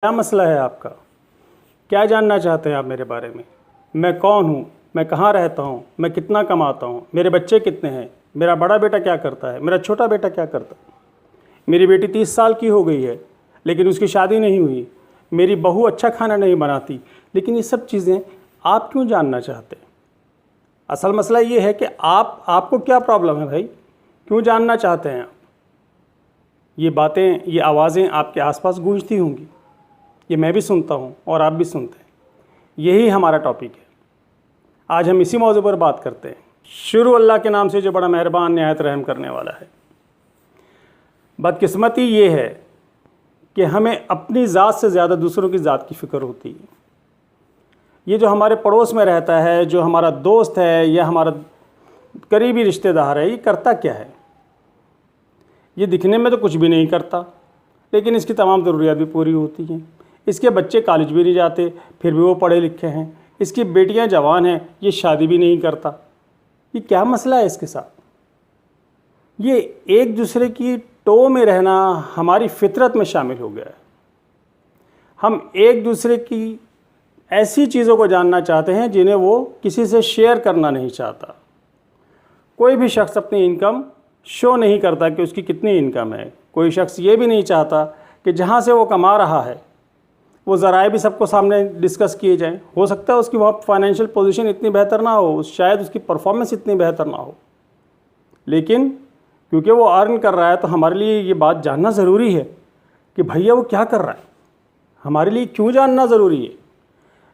क्या मसला है आपका? क्या जानना चाहते हैं आप मेरे बारे में? मैं कौन हूँ? मैं कहाँ रहता हूँ? मैं कितना कमाता हूँ? मेरे बच्चे कितने हैं? मेरा बड़ा बेटा क्या करता है? मेरा छोटा बेटा क्या करता है? मेरी बेटी 30 साल की हो गई है लेकिन उसकी शादी नहीं हुई। मेरी बहू अच्छा खाना नहीं बनाती। लेकिन ये सब चीज़ें आप क्यों जानना चाहते हैं? असल मसला ये है कि आपको क्या प्रॉब्लम है भाई? क्यों जानना चाहते हैं आप? ये बातें, ये आवाज़ें आपके आसपास गूंजती होंगी। ये मैं भी सुनता हूँ और आप भी सुनते हैं। यही हमारा टॉपिक है। आज हम इसी मौजू पर बात करते हैं। शुरू अल्लाह के नाम से जो बड़ा मेहरबान निहायत रहम करने वाला है। बदकिस्मती ये है कि हमें अपनी ज़ात से ज़्यादा दूसरों की ज़ात की फ़िक्र होती है। ये जो हमारे पड़ोस में रहता है, जो हमारा दोस्त है या हमारा करीबी रिश्तेदार है, ये करता क्या है? ये दिखने में तो कुछ भी नहीं करता, लेकिन इसकी तमाम ज़रूरियात भी पूरी होती हैं। इसके बच्चे कॉलेज भी नहीं जाते, फिर भी वो पढ़े लिखे हैं। इसकी बेटियां जवान हैं, ये शादी भी नहीं करता। ये क्या मसला है इसके साथ? ये एक दूसरे की टो में रहना हमारी फितरत में शामिल हो गया है। हम एक दूसरे की ऐसी चीज़ों को जानना चाहते हैं जिन्हें वो किसी से शेयर करना नहीं चाहता। कोई भी शख्स अपनी इनकम शो नहीं करता कि उसकी कितनी इनकम है। कोई शख्स ये भी नहीं चाहता कि जहाँ से वो कमा रहा है वो ज़राए भी सबको सामने डिस्कस किए जाएं। हो सकता है उसकी वहाँ फाइनेंशियल पोजीशन इतनी बेहतर ना हो, शायद उसकी परफॉर्मेंस इतनी बेहतर ना हो, लेकिन क्योंकि वो अर्न कर रहा है तो हमारे लिए ये बात जानना ज़रूरी है कि भैया वो क्या कर रहा है। हमारे लिए क्यों जानना ज़रूरी है?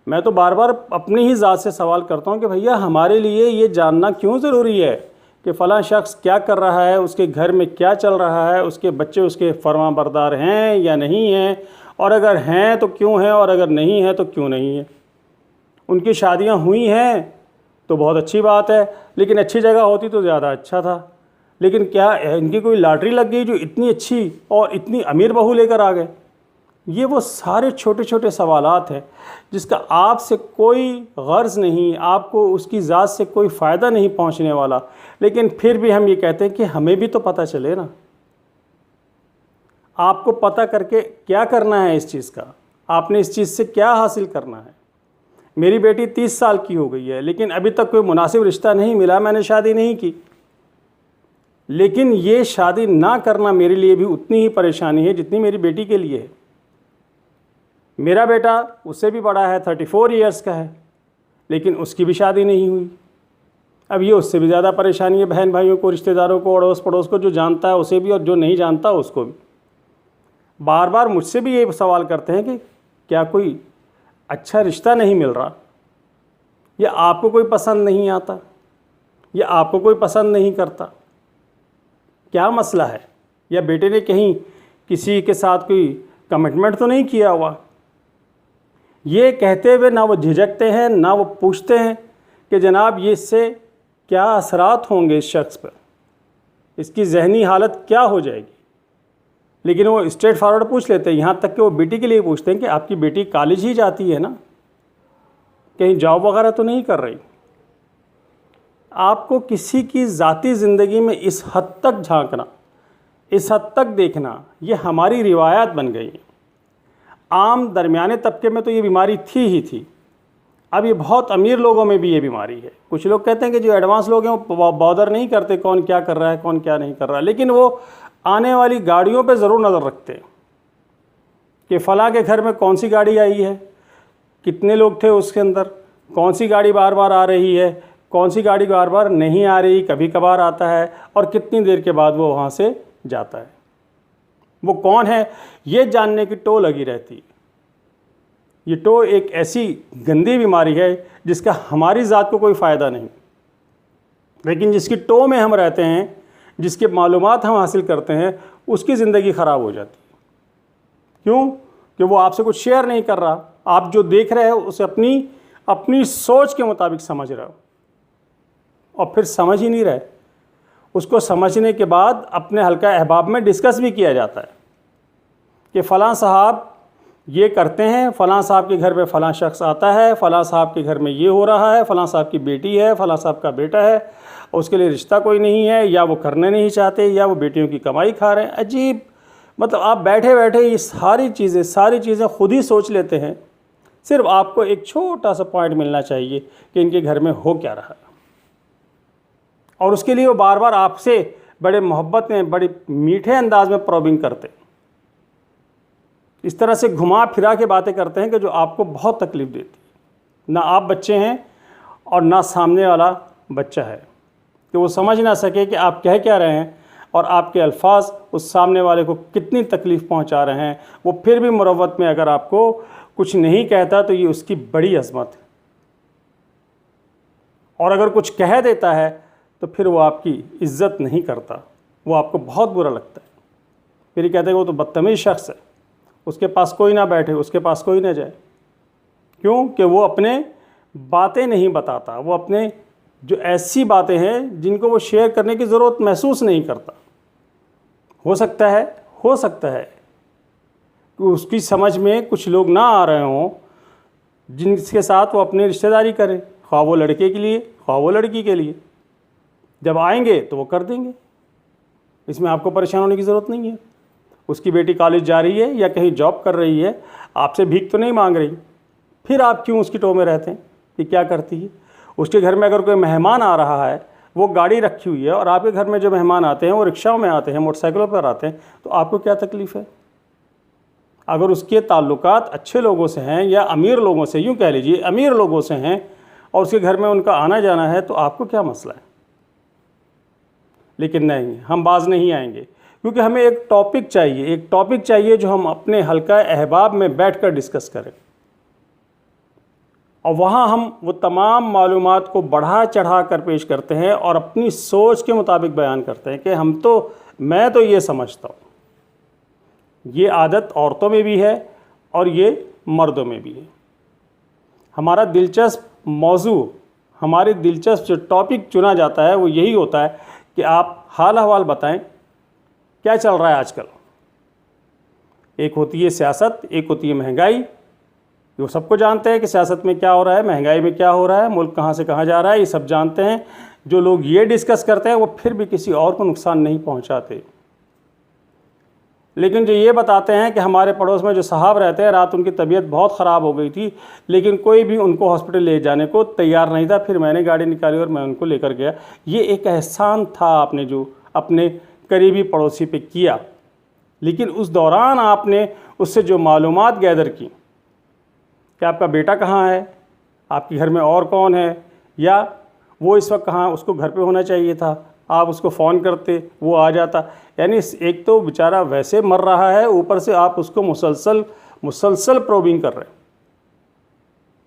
मैं तो बार बार अपनी ही ज़ात से सवाल करता हूँ कि भैया हमारे लिए ये जानना क्यों ज़रूरी है कि फ़लाँ शख्स क्या कर रहा है, उसके घर में क्या चल रहा है, उसके बच्चे उसके फरमाबरदार हैं या नहीं हैं, और अगर हैं तो क्यों हैं, और अगर नहीं है तो क्यों नहीं है। उनकी शादियां हुई हैं तो बहुत अच्छी बात है, लेकिन अच्छी जगह होती तो ज़्यादा अच्छा था। लेकिन क्या इनकी कोई लॉटरी लग गई जो इतनी अच्छी और इतनी अमीर बहू लेकर आ गए? ये वो सारे छोटे छोटे सवालात हैं जिसका आपसे कोई गर्ज़ नहीं, आपको उसकी ज़ात से कोई फ़ायदा नहीं पहुंचने वाला, लेकिन फिर भी हम ये कहते हैं कि हमें भी तो पता चले ना। आपको पता करके क्या करना है इस चीज़ का? आपने इस चीज़ से क्या हासिल करना है? मेरी बेटी 30 साल की हो गई है लेकिन अभी तक कोई मुनासिब रिश्ता नहीं मिला, मैंने शादी नहीं की। लेकिन ये शादी ना करना मेरे लिए भी उतनी ही परेशानी है जितनी मेरी बेटी के लिए है। मेरा बेटा उससे भी बड़ा है, 34 ईयर्स का है, लेकिन उसकी भी शादी नहीं हुई। अब ये उससे भी ज़्यादा परेशानी है, बहन भाइयों को, रिश्तेदारों को, अड़ोस पड़ोस को, जो जानता है उसे भी और जो नहीं जानता उसको भी। बार बार मुझसे भी ये सवाल करते हैं कि क्या कोई अच्छा रिश्ता नहीं मिल रहा, या आपको कोई पसंद नहीं आता, या आपको कोई पसंद नहीं करता। क्या मसला है? या बेटे ने कहीं किसी के साथ कोई कमिटमेंट तो नहीं किया हुआ? ये कहते हुए ना वो झिझकते हैं ना वो पूछते हैं कि जनाब ये इससे क्या असरात होंगे इस शख्स पर, इसकी जहनी हालत क्या हो जाएगी। लेकिन वो स्ट्रेट फॉरवर्ड पूछ लेते हैं। यहाँ तक कि वो बेटी के लिए पूछते हैं कि आपकी बेटी कॉलेज ही जाती है ना, कहीं जॉब वगैरह तो नहीं कर रही। आपको किसी की ज़ाती ज़िंदगी में इस हद तक झांकना, इस हद तक देखना, ये हमारी रिवायत बन गई है। आम दरमियाने तबके में तो ये बीमारी थी ही थी, अब ये बहुत अमीर लोगों में भी ये बीमारी है। कुछ लोग कहते हैं कि जो एडवांस लोग हैं वो बॉदर नहीं करते कौन क्या कर रहा है, कौन क्या नहीं कर रहा है, लेकिन वो आने वाली गाड़ियों पे ज़रूर नज़र रखते हैं कि फ़लाँ के घर में कौन सी गाड़ी आई है, कितने लोग थे उसके अंदर, कौन सी गाड़ी बार बार आ रही है, कौन सी गाड़ी बार बार नहीं आ रही, कभी कभार आता है, और कितनी देर के बाद वो वहाँ से जाता है। वो कौन है ये जानने की टो लगी रहती है। ये टो एक ऐसी गंदी बीमारी है जिसका हमारी ज़ात को कोई फ़ायदा नहीं, लेकिन जिसकी टो में हम रहते हैं, जिसके मालूमात हम हासिल करते हैं, उसकी ज़िंदगी ख़राब हो जाती है। क्यों? कि वो आपसे कुछ शेयर नहीं कर रहा। आप जो देख रहे हो उसे अपनी सोच के मुताबिक समझ रहे हो, और फिर समझ ही नहीं रहे। उसको समझने के बाद अपने हल्का अहबाब में डिस्कस भी किया जाता है कि फ़लाँ साहब ये करते हैं, फ़लाँ साहब के घर में फ़लाँ शख्स आता है, फ़लाँ साहब के घर में ये हो रहा है, फ़लाँ साहब की बेटी है, फ़लाँ साहब का बेटा है, उसके लिए रिश्ता कोई नहीं है, या वो करने नहीं चाहते, या वो बेटियों की कमाई खा रहे हैं। अजीब मतलब आप बैठे बैठे ये सारी चीज़ें खुद ही सोच लेते हैं। सिर्फ आपको एक छोटा सा पॉइंट मिलना चाहिए कि इनके घर में हो क्या रहा, और उसके लिए वो बार बार आपसे बड़े मोहब्बत में, बड़े मीठे अंदाज में प्रॉबिंग करते, इस तरह से घुमा फिरा के बातें करते हैं कि जो आपको बहुत तकलीफ़ देती है। ना आप बच्चे हैं और ना सामने वाला बच्चा है, कि वो समझ ना सके कि आप कह क्या रहे हैं और आपके अल्फाज उस सामने वाले को कितनी तकलीफ़ पहुंचा रहे हैं। वो फिर भी मुरव्वत में अगर आपको कुछ नहीं कहता तो ये उसकी बड़ी अज़मत है, और अगर कुछ कह देता है तो फिर वो आपकी इज़्ज़त नहीं करता, वो आपको बहुत बुरा लगता है। फिर ये कहते हैं वो तो बदतमीज़ शख्स है, उसके पास कोई ना बैठे, उसके पास कोई ना जाए। क्यों? कि वो अपने बातें नहीं बताता, वो अपने जो ऐसी बातें हैं जिनको वो शेयर करने की ज़रूरत महसूस नहीं करता। हो सकता है कि उसकी समझ में कुछ लोग ना आ रहे हों जिनके साथ वो अपनी रिश्तेदारी करे, ख्वाह वो लड़के के लिए ख्वाह वो लड़की के लिए। जब आएंगे तो वो कर देंगे, इसमें आपको परेशान होने की ज़रूरत नहीं है। उसकी बेटी कॉलेज जा रही है या कहीं जॉब कर रही है, आपसे भीख तो नहीं मांग रही, फिर आप क्यों उसकी टो में रहते हैं कि क्या करती है। उसके घर में अगर कोई मेहमान आ रहा है, वो गाड़ी रखी हुई है, और आपके घर में जो मेहमान आते हैं वो रिक्शाओं में आते हैं, मोटरसाइकिलों पर आते हैं, तो आपको क्या तकलीफ़ है। अगर उसके ताल्लुकात अच्छे लोगों से हैं या अमीर लोगों से, यूँ कह लीजिए अमीर लोगों से हैं, और उसके घर में उनका आना जाना है, तो आपको क्या मसला है। लेकिन नहीं, हम बाज नहीं आएंगे, क्योंकि हमें एक टॉपिक चाहिए जो हम अपने हल्का अहबाब में बैठकर डिस्कस करें, और वहाँ हम वो तमाम मालूमात को बढ़ा चढ़ा कर पेश करते हैं और अपनी सोच के मुताबिक बयान करते हैं कि मैं तो ये समझता हूँ। ये आदत औरतों में भी है और ये मर्दों में भी है। हमारा दिलचस्प मौजू, हमारी दिलचस्प जो टॉपिक चुना जाता है वो यही होता है कि आप हाल अहवाल बताएं, क्या चल रहा है आजकल। एक होती है सियासत, एक होती है महंगाई। वो सबको जानते हैं कि सियासत में क्या हो रहा है, महंगाई में क्या हो रहा है, मुल्क कहाँ से कहाँ जा रहा है, ये सब जानते हैं। जो लोग ये डिस्कस करते हैं वो फिर भी किसी और को नुकसान नहीं पहुँचाते। लेकिन जो ये बताते हैं कि हमारे पड़ोस में जो साहब रहते हैं, रात उनकी तबीयत बहुत ख़राब हो गई थी, लेकिन कोई भी उनको हॉस्पिटल ले जाने को तैयार नहीं था, फिर मैंने गाड़ी निकाली और मैं उनको लेकर गया। ये एक एहसान था आपने जो अपने करीबी पड़ोसी पे किया, लेकिन उस दौरान आपने उससे जो मालूमात गैदर की कि आपका बेटा कहाँ है, आपके घर में और कौन है, या वो इस वक्त कहाँ, उसको घर पे होना चाहिए था, आप उसको फ़ोन करते वो आ जाता। यानी एक तो बेचारा वैसे मर रहा है, ऊपर से आप उसको मुसलसल प्रोबिंग कर रहे हैं,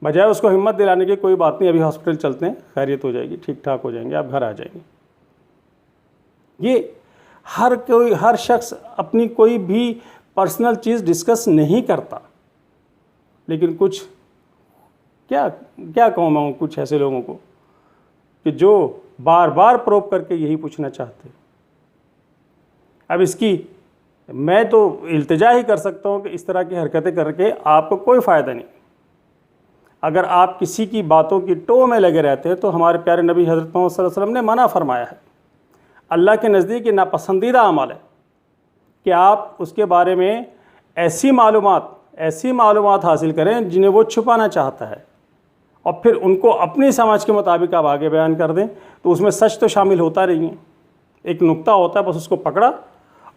बजाय उसको हिम्मत दिलाने की कोई बात नहीं, अभी हॉस्पिटल चलते हैं, खैरियत हो जाएगी, ठीक ठाक हो जाएंगे, आप घर आ जाएंगे। ये हर शख्स अपनी कोई भी पर्सनल चीज़ डिस्कस नहीं करता, लेकिन कुछ क्या कहूँ मैं कुछ ऐसे लोगों को कि जो बार बार प्रोब करके यही पूछना चाहते हैं। अब इसकी मैं तो इल्तिजा ही कर सकता हूँ कि इस तरह की हरकतें करके आपको कोई फ़ायदा नहीं। अगर आप किसी की बातों की टो में लगे रहते हैं तो हमारे प्यारे नबी हज़रत मोहम्मद सल्लल्लाहु अलैहि वसल्लम ने मना फरमाया है। अल्लाह के नज़दीक ये नापसंदीदा अमल है कि आप उसके बारे में ऐसी मालूमात हासिल करें जिन्हें वो छुपाना चाहता है, और फिर उनको अपनी समझ के मुताबिक आप आगे बयान कर दें, तो उसमें सच तो शामिल होता नहीं है। एक नुक्ता होता है, बस उसको पकड़ा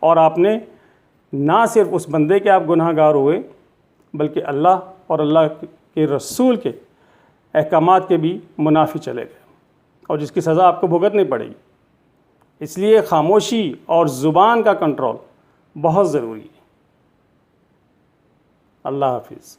और आपने ना सिर्फ उस बंदे के आप गुनाहगार हुए, बल्कि अल्लाह और अल्लाह के रसूल के अहकामात के भी मुनाफी चले गए, और जिसकी सज़ा आपको भुगतनी पड़ेगी। इसलिए खामोशी और ज़ुबान का कंट्रोल बहुत ज़रूरी है। अल्लाह हाफिज़।